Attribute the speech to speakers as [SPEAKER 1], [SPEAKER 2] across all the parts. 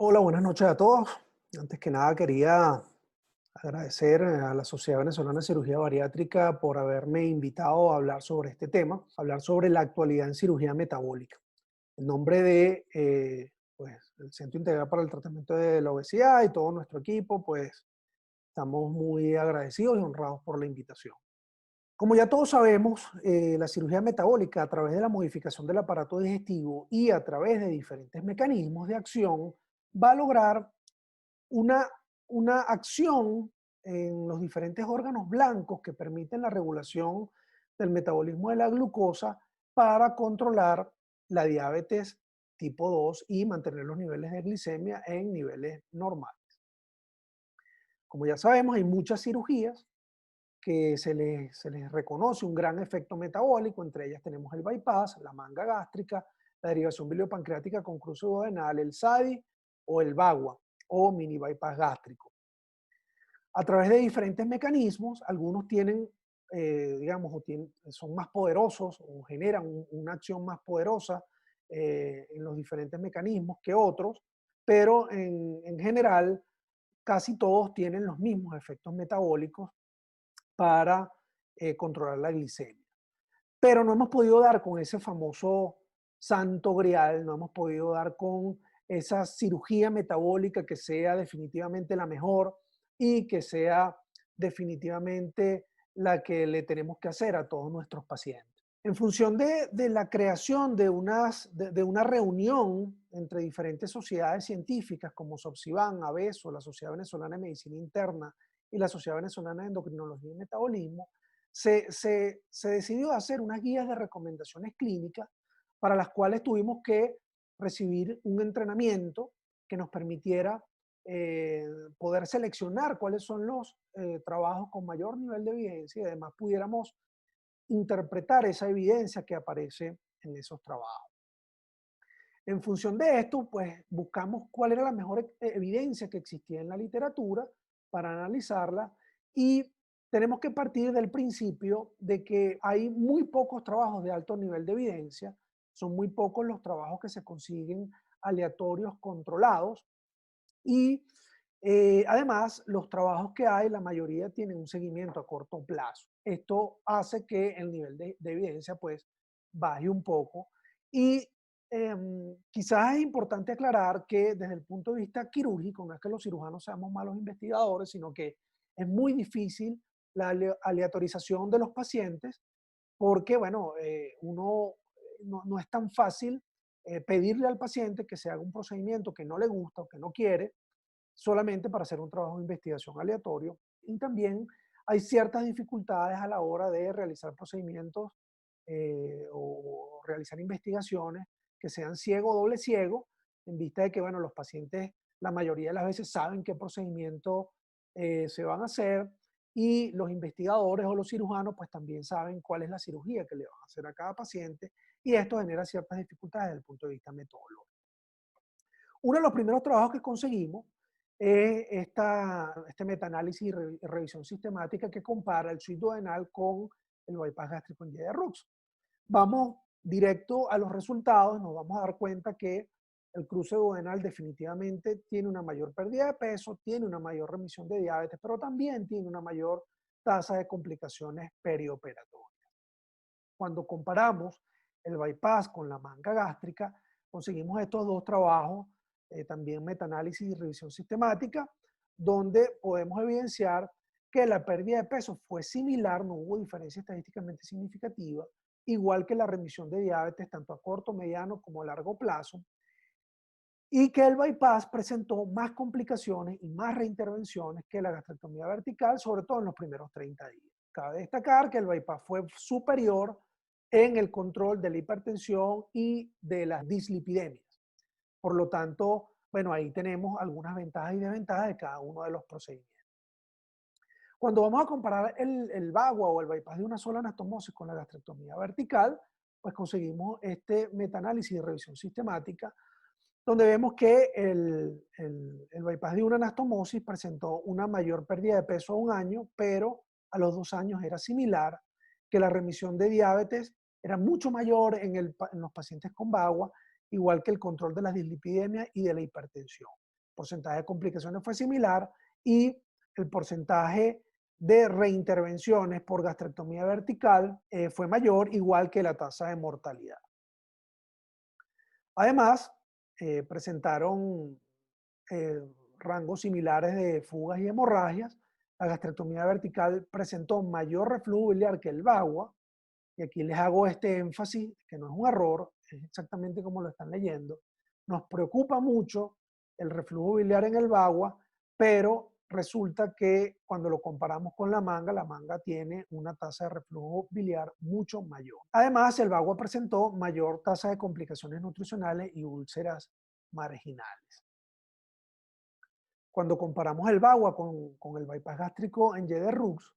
[SPEAKER 1] Hola, buenas noches a todos. Antes que nada quería agradecer a la Sociedad Venezolana de Cirugía Bariátrica por haberme invitado a hablar sobre este tema, hablar sobre la actualidad en cirugía metabólica. En nombre de pues, el Centro Integral para el Tratamiento de la Obesidad y todo nuestro equipo, pues estamos muy agradecidos y honrados por la invitación. Como ya todos sabemos, la cirugía metabólica a través de la modificación del aparato digestivo y a través de diferentes mecanismos de acción va a lograr una, una acción en los diferentes órganos blancos que permiten la regulación del metabolismo de la glucosa para controlar la diabetes tipo 2 y mantener los niveles de glicemia en niveles normales. Como ya sabemos, hay muchas cirugías que se les reconoce un gran efecto metabólico. Entre ellas tenemos el bypass, la manga gástrica, la derivación biliopancreática con cruce duodenal, el SADI o el BAGUA o mini bypass gástrico. A través de diferentes mecanismos, algunos tienen, digamos, son más poderosos o generan una acción más poderosa en los diferentes mecanismos que otros, pero en general casi todos tienen los mismos efectos metabólicos para controlar la glicemia. Pero no hemos podido dar con ese famoso santo grial, no hemos podido dar con esa cirugía metabólica que sea definitivamente la mejor y que sea definitivamente la que le tenemos que hacer a todos nuestros pacientes. En función de la creación de una reunión entre diferentes sociedades científicas como SOPSIVAN, AVESO, la Sociedad Venezolana de Medicina Interna y la Sociedad Venezolana de Endocrinología y Metabolismo, se decidió hacer unas guías de recomendaciones clínicas para las cuales tuvimos que recibir un entrenamiento que nos permitiera poder seleccionar cuáles son los trabajos con mayor nivel de evidencia y además pudiéramos interpretar esa evidencia que aparece en esos trabajos. En función de esto, pues buscamos cuál era la mejor evidencia que existía en la literatura para analizarla y tenemos que partir del principio de que hay muy pocos trabajos de alto nivel de evidencia, son muy pocos los trabajos que se consiguen aleatorios controlados y además los trabajos que hay, la mayoría tienen un seguimiento a corto plazo. Esto hace que el nivel de evidencia pues baje un poco y quizás es importante aclarar que desde el punto de vista quirúrgico, no es que los cirujanos seamos malos investigadores, sino que es muy difícil la aleatorización de los pacientes porque, bueno, uno no es tan fácil pedirle al paciente que se haga un procedimiento que no le gusta o que no quiere solamente para hacer un trabajo de investigación aleatorio. Y también hay ciertas dificultades a la hora de realizar procedimientos o realizar investigaciones que sean ciego o doble ciego, en vista de que, bueno, los pacientes la mayoría de las veces saben qué procedimiento se van a hacer y los investigadores o los cirujanos pues también saben cuál es la cirugía que le van a hacer a cada paciente y esto genera ciertas dificultades desde el punto de vista metodológico. Uno de los primeros trabajos que conseguimos es este metaanálisis y revisión sistemática que compara el suite duodenal con el bypass gástrico en YDRUX. Vamos directo a los resultados, nos vamos a dar cuenta que el cruce duodenal definitivamente tiene una mayor pérdida de peso, tiene una mayor remisión de diabetes, pero también tiene una mayor tasa de complicaciones perioperatorias. Cuando comparamos el bypass con la manga gástrica, conseguimos estos dos trabajos, también metaanálisis y revisión sistemática, donde podemos evidenciar que la pérdida de peso fue similar, no hubo diferencia estadísticamente significativa, igual que la remisión de diabetes tanto a corto, mediano como a largo plazo, y que el bypass presentó más complicaciones y más reintervenciones que la gastrectomía vertical, sobre todo en los primeros 30 días. Cabe destacar que el bypass fue superior en el control de la hipertensión y de las dislipidemias. Por lo tanto, bueno, ahí tenemos algunas ventajas y desventajas de cada uno de los procedimientos. Cuando vamos a comparar el VAGUA o el bypass de una sola anastomosis con la gastrectomía vertical, pues conseguimos este metaanálisis de revisión sistemática donde vemos que el bypass de una anastomosis presentó una mayor pérdida de peso a un año, pero a los 2 años era similar, que la remisión de diabetes era mucho mayor en los pacientes con VAGUA, igual que el control de las dislipidemias y de la hipertensión. porcentaje de complicaciones fue similar y el porcentaje de reintervenciones por gastrectomía vertical fue mayor, igual que la tasa de mortalidad. Además, presentaron eh, rangos similares de fugas y hemorragias. La gastrectomía vertical presentó mayor reflujo biliar que el VAGUA, y aquí les hago este énfasis, que no es un error, es exactamente como lo están leyendo. Nos preocupa mucho el reflujo biliar en el VAGUA, pero resulta que cuando lo comparamos con la manga tiene una tasa de reflujo biliar mucho mayor. Además, el VAGUA presentó mayor tasa de complicaciones nutricionales y úlceras marginales. Cuando comparamos el VAGUA con el bypass gástrico en Y de Rux,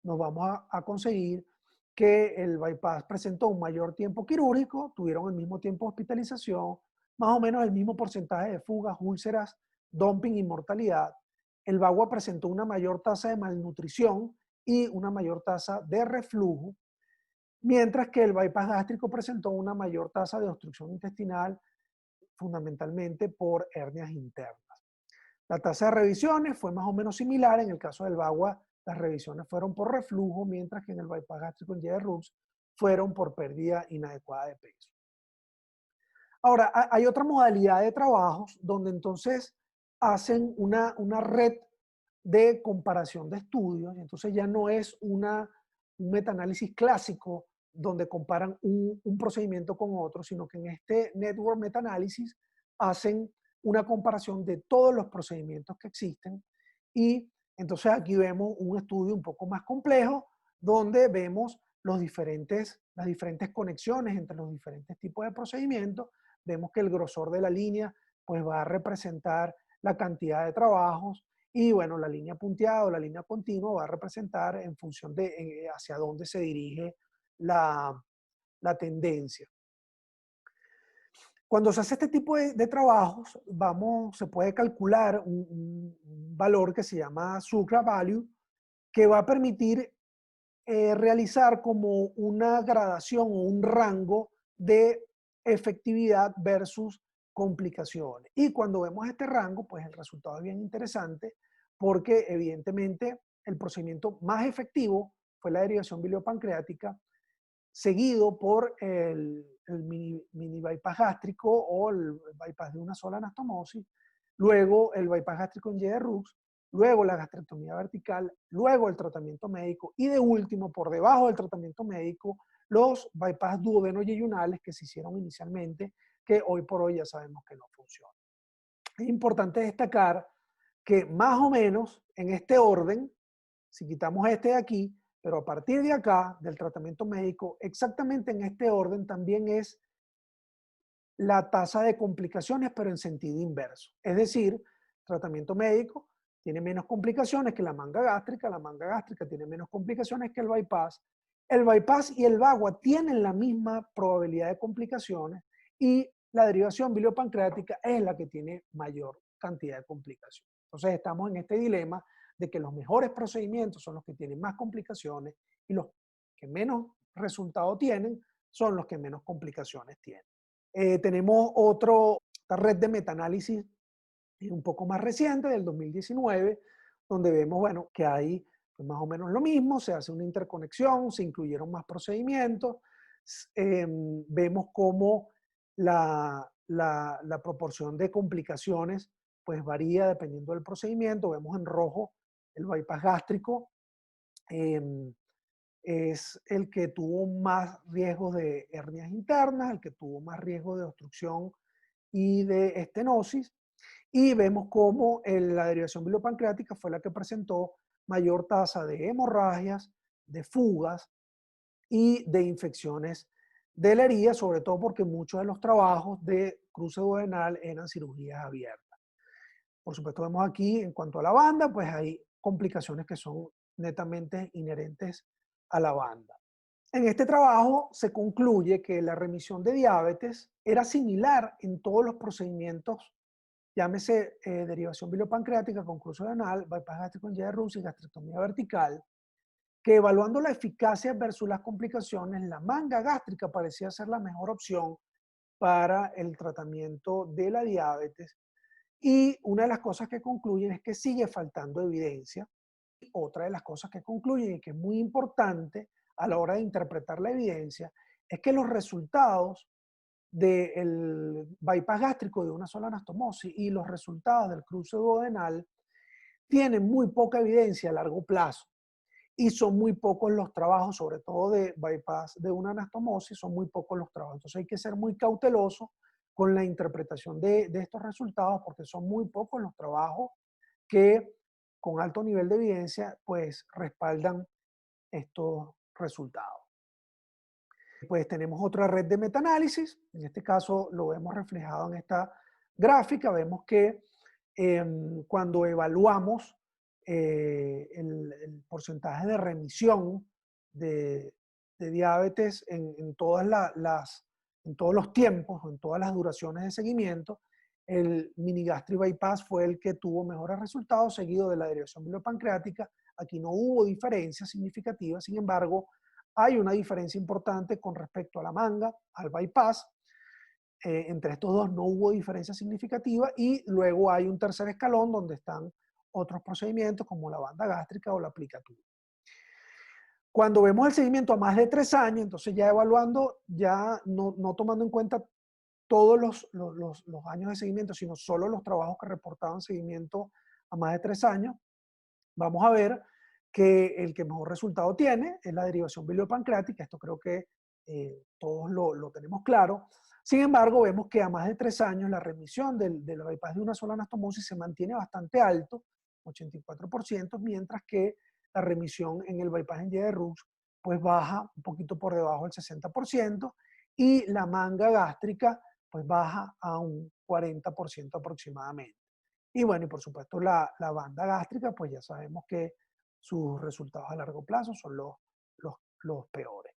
[SPEAKER 1] nos vamos a conseguir que el bypass presentó un mayor tiempo quirúrgico, tuvieron el mismo tiempo de hospitalización, más o menos el mismo porcentaje de fugas, úlceras, dumping y mortalidad. El VAGUA presentó una mayor tasa de malnutrición y una mayor tasa de reflujo, mientras que el bypass gástrico presentó una mayor tasa de obstrucción intestinal, fundamentalmente por hernias internas. La tasa de revisiones fue más o menos similar. En el caso del VAGUA, las revisiones fueron por reflujo, mientras que en el bypass gástrico en Y de Rux fueron por pérdida inadecuada de peso. Ahora, hay otra modalidad de trabajos donde entonces hacen una red de comparación de estudios, y entonces ya no es un metaanálisis clásico donde comparan un procedimiento con otro, sino que en este network metaanálisis hacen una comparación de todos los procedimientos que existen, y entonces aquí vemos un estudio un poco más complejo donde vemos las diferentes conexiones entre los diferentes tipos de procedimientos. Vemos que el grosor de la línea pues va a representar la cantidad de trabajos, y bueno, la línea punteada o la línea continua va a representar en función de hacia dónde se dirige la tendencia. Cuando se hace este tipo de trabajos, se puede calcular un valor que se llama Sucra Value, que va a permitir realizar como una gradación o un rango de efectividad versus complicaciones. Y cuando vemos este rango, pues el resultado es bien interesante, porque evidentemente el procedimiento más efectivo fue la derivación biliopancreática, seguido por el mini bypass gástrico o el bypass de una sola anastomosis, luego el bypass gástrico en Y de Rux, luego la gastrectomía vertical, luego el tratamiento médico y de último, por debajo del tratamiento médico, los bypass duodeno-yeyunales que se hicieron inicialmente, que hoy por hoy ya sabemos que no funcionan. Es importante destacar que más o menos en este orden, si quitamos este de aquí, pero a partir de acá, del tratamiento médico, exactamente en este orden también es la tasa de complicaciones, pero en sentido inverso. Es decir, tratamiento médico tiene menos complicaciones que la manga gástrica tiene menos complicaciones que el bypass y el VAGUA tienen la misma probabilidad de complicaciones, y la derivación biliopancreática es la que tiene mayor cantidad de complicaciones. Entonces estamos en este dilema de que los mejores procedimientos son los que tienen más complicaciones y los que menos resultado tienen son los que menos complicaciones tienen. Tenemos otra red de metaanálisis un poco más reciente, del 2019, donde vemos, bueno, que hay pues, más o menos lo mismo, se hace una interconexión, se incluyeron más procedimientos, vemos cómo la proporción de complicaciones pues varía dependiendo del procedimiento. Vemos en rojo el bypass gástrico, es el que tuvo más riesgo de hernias internas, el que tuvo más riesgo de obstrucción y de estenosis, y vemos cómo la derivación biliopancreática fue la que presentó mayor tasa de hemorragias, de fugas y de infecciones de la herida, sobre todo porque muchos de los trabajos de cruce duodenal eran cirugías abiertas. Por supuesto, vemos aquí en cuanto a la banda, pues hay complicaciones que son netamente inherentes a la banda. En este trabajo se concluye que la remisión de diabetes era similar en todos los procedimientos, llámese derivación biliopancreática con cruce duodenal, bypass gástrico en Y de Rux y gastrectomía vertical, que evaluando la eficacia versus las complicaciones, la manga gástrica parecía ser la mejor opción para el tratamiento de la diabetes, Y una de las cosas que concluyen es que sigue faltando evidencia. Otra de las cosas que concluyen y que es muy importante a la hora de interpretar la evidencia es que los resultados del bypass gástrico de una sola anastomosis y los resultados del cruce duodenal tienen muy poca evidencia a largo plazo y son muy pocos los trabajos, sobre todo de bypass de una anastomosis, son muy pocos los trabajos. Entonces hay que ser muy cauteloso con la interpretación de estos resultados porque son muy pocos los trabajos que con alto nivel de evidencia pues respaldan estos resultados. Pues tenemos otra red de metaanálisis, en este caso lo vemos reflejado en esta gráfica, vemos que cuando evaluamos el porcentaje de remisión de, de diabetes en en todos los tiempos, en todas las duraciones de seguimiento, el mini-gastric bypass fue el que tuvo mejores resultados, seguido de la derivación biliopancreática. Aquí no hubo diferencias significativas, sin embargo, hay una diferencia importante con respecto a la manga, al bypass. Entre estos dos no hubo diferencia significativa y luego hay un tercer escalón donde están otros procedimientos como la banda gástrica o la aplicatura. Cuando vemos el seguimiento a más de 3 años, entonces ya evaluando, ya no tomando en cuenta todos los años de seguimiento, sino solo los trabajos que reportaban seguimiento a más de 3 años, vamos a ver que el que mejor resultado tiene es la derivación biliopancreática. Esto creo que todos lo tenemos claro. Sin embargo, vemos que a más de 3 años la remisión del bypass de una sola anastomosis se mantiene bastante alto, 84%, mientras que la remisión en el bypass en Y de Rux pues baja un poquito por debajo del 60% y la manga gástrica pues baja a un 40% aproximadamente. Y bueno, y por supuesto la banda gástrica, pues ya sabemos que sus resultados a largo plazo son los peores.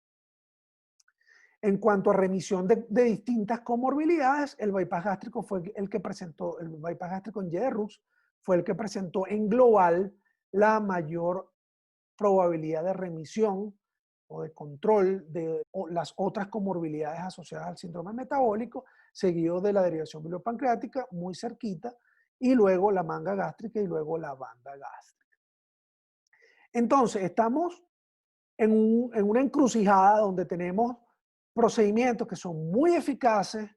[SPEAKER 1] En cuanto a remisión de distintas comorbilidades, el bypass gástrico fue el que presentó, el bypass gástrico en Y de Rux fue el que presentó en global la mayor probabilidad de remisión o de control de las otras comorbilidades asociadas al síndrome metabólico, seguido de la derivación biliopancreática, muy cerquita, y luego la manga gástrica y luego la banda gástrica. Entonces, estamos en una encrucijada donde tenemos procedimientos que son muy eficaces,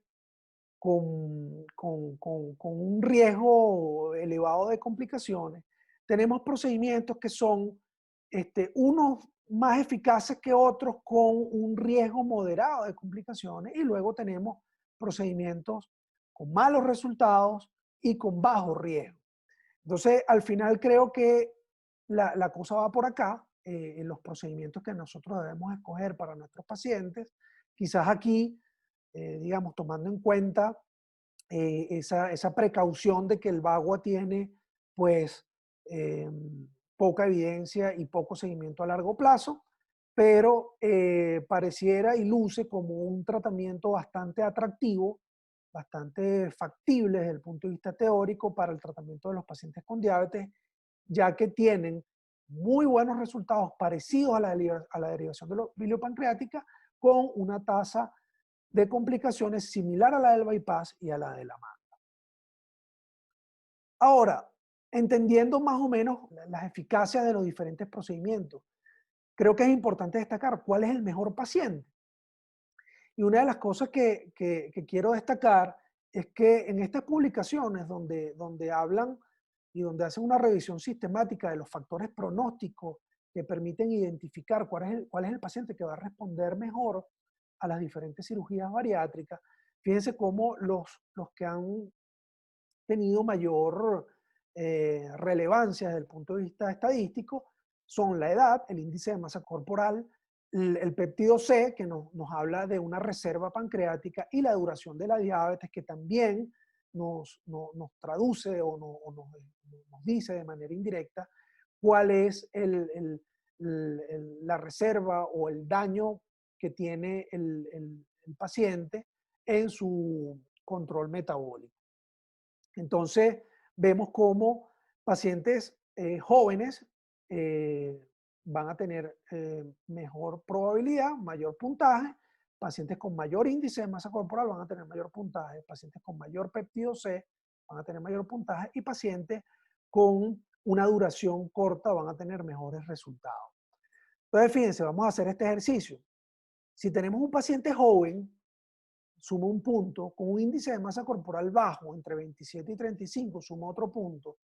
[SPEAKER 1] con un riesgo elevado de complicaciones. Tenemos procedimientos que son unos más eficaces que otros con un riesgo moderado de complicaciones y luego tenemos procedimientos con malos resultados y con bajo riesgo. Entonces, al final creo que la cosa va por acá, en los procedimientos que nosotros debemos escoger para nuestros pacientes. Quizás aquí, digamos, tomando en cuenta esa precaución de que el VAGUA tiene, pues, eh, poca evidencia y poco seguimiento a largo plazo, pero pareciera y luce como un tratamiento bastante atractivo, bastante factible desde el punto de vista teórico para el tratamiento de los pacientes con diabetes, ya que tienen muy buenos resultados parecidos a la derivación de biliopancreática con una tasa de complicaciones similar a la del bypass y a la de la manga. Ahora, entendiendo más o menos las eficacias de los diferentes procedimientos, creo que es importante destacar cuál es el mejor paciente. Y una de las cosas que quiero destacar es que en estas publicaciones donde hablan y donde hacen una revisión sistemática de los factores pronósticos que permiten identificar cuál es el paciente que va a responder mejor a las diferentes cirugías bariátricas, fíjense cómo los que han tenido mayor relevancia desde el punto de vista estadístico son la edad, el índice de masa corporal, el péptido C, que nos habla de una reserva pancreática, y la duración de la diabetes, que también nos traduce o nos dice de manera indirecta cuál es la reserva o el daño que tiene el paciente en su control metabólico. Entonces, vemos cómo pacientes jóvenes van a tener mejor probabilidad, mayor puntaje, pacientes con mayor índice de masa corporal van a tener mayor puntaje, pacientes con mayor péptido C van a tener mayor puntaje y pacientes con una duración corta van a tener mejores resultados. Entonces, fíjense, vamos a hacer este ejercicio. Si tenemos un paciente joven, suma un punto, con un índice de masa corporal bajo, entre 27 y 35, suma otro punto,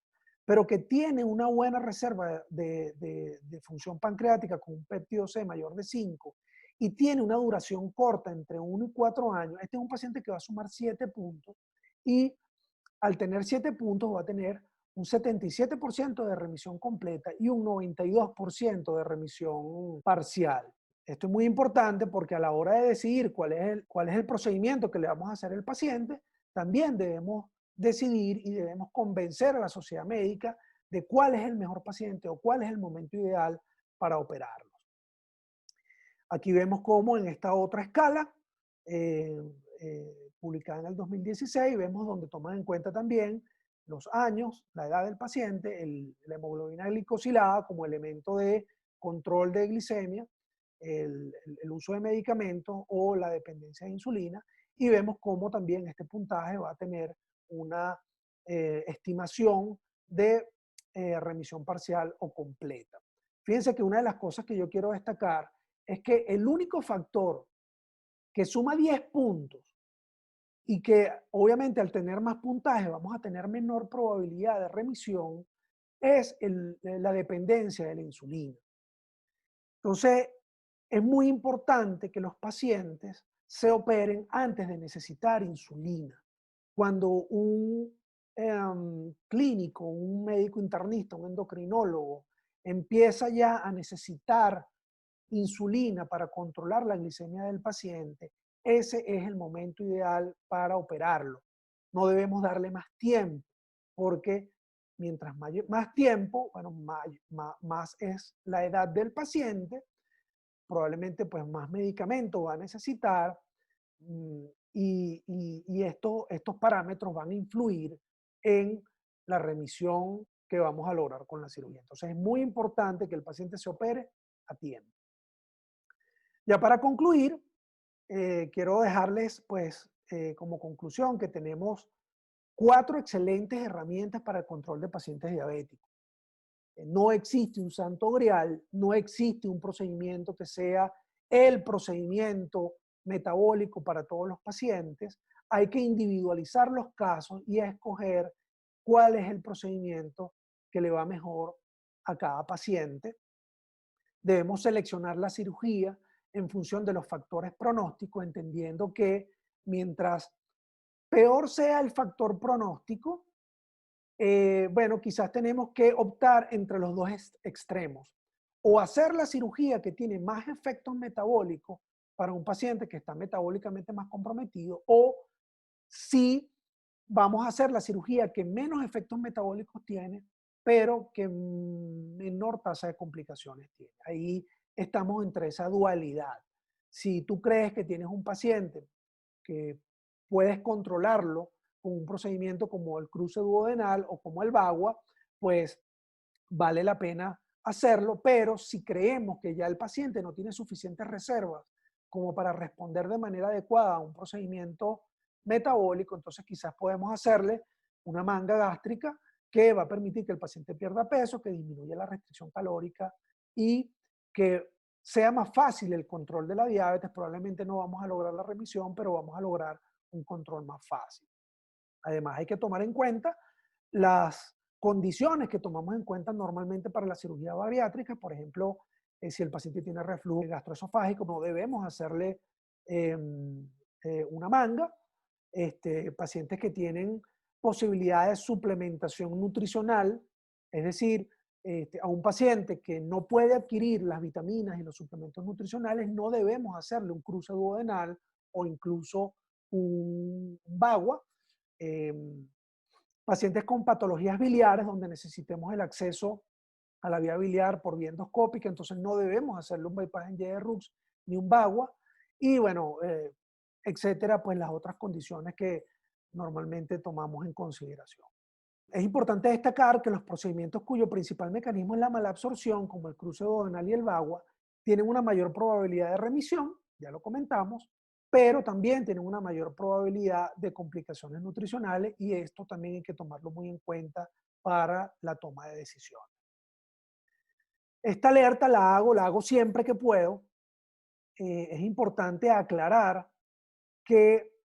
[SPEAKER 1] pero que tiene una buena reserva de función pancreática con un péptido C mayor de 5 y tiene una duración corta entre 1 y 4 años, este es un paciente que va a sumar 7 puntos y al tener 7 puntos va a tener un 77% de remisión completa y un 92% de remisión parcial. Esto es muy importante porque a la hora de decidir cuál es el procedimiento que le vamos a hacer al paciente, también debemos decidir y debemos convencer a la sociedad médica de cuál es el mejor paciente o cuál es el momento ideal para operarlos. Aquí vemos cómo en esta otra escala, publicada en el 2016, vemos donde toman en cuenta también los años, la edad del paciente, la hemoglobina glicosilada como elemento de control de glicemia, el uso de medicamentos o la dependencia de insulina, y vemos cómo también este puntaje va a tener una estimación de remisión parcial o completa. Fíjense que una de las cosas que yo quiero destacar es que el único factor que suma 10 puntos y que obviamente al tener más puntaje vamos a tener menor probabilidad de remisión es la dependencia de la insulina. Entonces, es muy importante que los pacientes se operen antes de necesitar insulina. Cuando un clínico, un médico internista, un endocrinólogo empieza ya a necesitar insulina para controlar la glicemia del paciente, ese es el momento ideal para operarlo. No debemos darle más tiempo, porque mientras más tiempo, bueno, más es la edad del paciente, probablemente pues más medicamento va a necesitar y estos parámetros van a influir en la remisión que vamos a lograr con la cirugía. Entonces es muy importante que el paciente se opere a tiempo. Ya para concluir, quiero dejarles pues como conclusión que tenemos 4 excelentes herramientas para el control de pacientes diabéticos. No existe un santo grial, no existe un procedimiento que sea el procedimiento metabólico para todos los pacientes. Hay que individualizar los casos y escoger cuál es el procedimiento que le va mejor a cada paciente. Debemos seleccionar la cirugía en función de los factores pronósticos, entendiendo que mientras peor sea el factor pronóstico, bueno, quizás tenemos que optar entre los dos extremos. O hacer la cirugía que tiene más efectos metabólicos para un paciente que está metabólicamente más comprometido, o si vamos a hacer la cirugía que menos efectos metabólicos tiene, pero que menor tasa de complicaciones tiene. Ahí estamos entre esa dualidad. Si tú crees que tienes un paciente que puedes controlarlo con un procedimiento como el cruce duodenal o como el VAGUA, pues vale la pena hacerlo, pero si creemos que ya el paciente no tiene suficientes reservas como para responder de manera adecuada a un procedimiento metabólico, entonces quizás podemos hacerle una manga gástrica que va a permitir que el paciente pierda peso, que disminuya la restricción calórica y que sea más fácil el control de la diabetes. Probablemente no vamos a lograr la remisión, pero vamos a lograr un control más fácil. Además, hay que tomar en cuenta las condiciones que tomamos en cuenta normalmente para la cirugía bariátrica. Por ejemplo, si el paciente tiene reflujo gastroesofágico, no debemos hacerle una manga. Pacientes que tienen posibilidades de suplementación nutricional, es decir, a un paciente que no puede adquirir las vitaminas y los suplementos nutricionales, no debemos hacerle un cruce duodenal o incluso un VAGUA. Pacientes con patologías biliares donde necesitemos el acceso a la vía biliar por vía endoscópica, entonces no debemos hacerle un bypass en Rux ni un VAGUA. Y bueno, etcétera, pues las otras condiciones que normalmente tomamos en consideración. Es importante destacar que los procedimientos cuyo principal mecanismo es la malabsorción, como el cruce duodenal y el VAGUA, tienen una mayor probabilidad de remisión, ya lo comentamos, pero también tienen una mayor probabilidad de complicaciones nutricionales y esto también hay que tomarlo muy en cuenta para la toma de decisiones. Esta alerta la hago siempre que puedo. Es importante aclarar que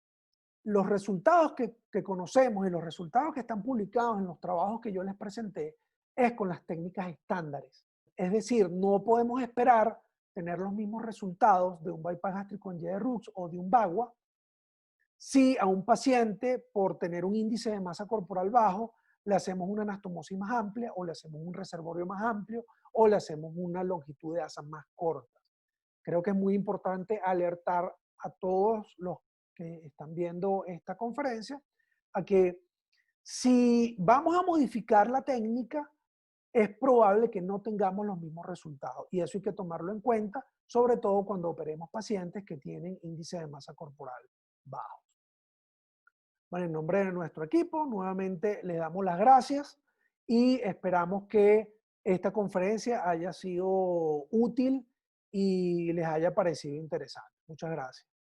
[SPEAKER 1] los resultados que conocemos y los resultados que están publicados en los trabajos que yo les presenté es con las técnicas estándares. Es decir, no podemos esperar tener los mismos resultados de un bypass gástrico en Y de Rux o de un BAGUA si a un paciente, por tener un índice de masa corporal bajo, le hacemos una anastomosis más amplia o le hacemos un reservorio más amplio o le hacemos una longitud de asas más corta. Creo que es muy importante alertar a todos los que están viendo esta conferencia a que si vamos a modificar la técnica, es probable que no tengamos los mismos resultados. Y eso hay que tomarlo en cuenta, sobre todo cuando operemos pacientes que tienen índice de masa corporal bajo. Bueno, en nombre de nuestro equipo, nuevamente les damos las gracias y esperamos que esta conferencia haya sido útil y les haya parecido interesante. Muchas gracias.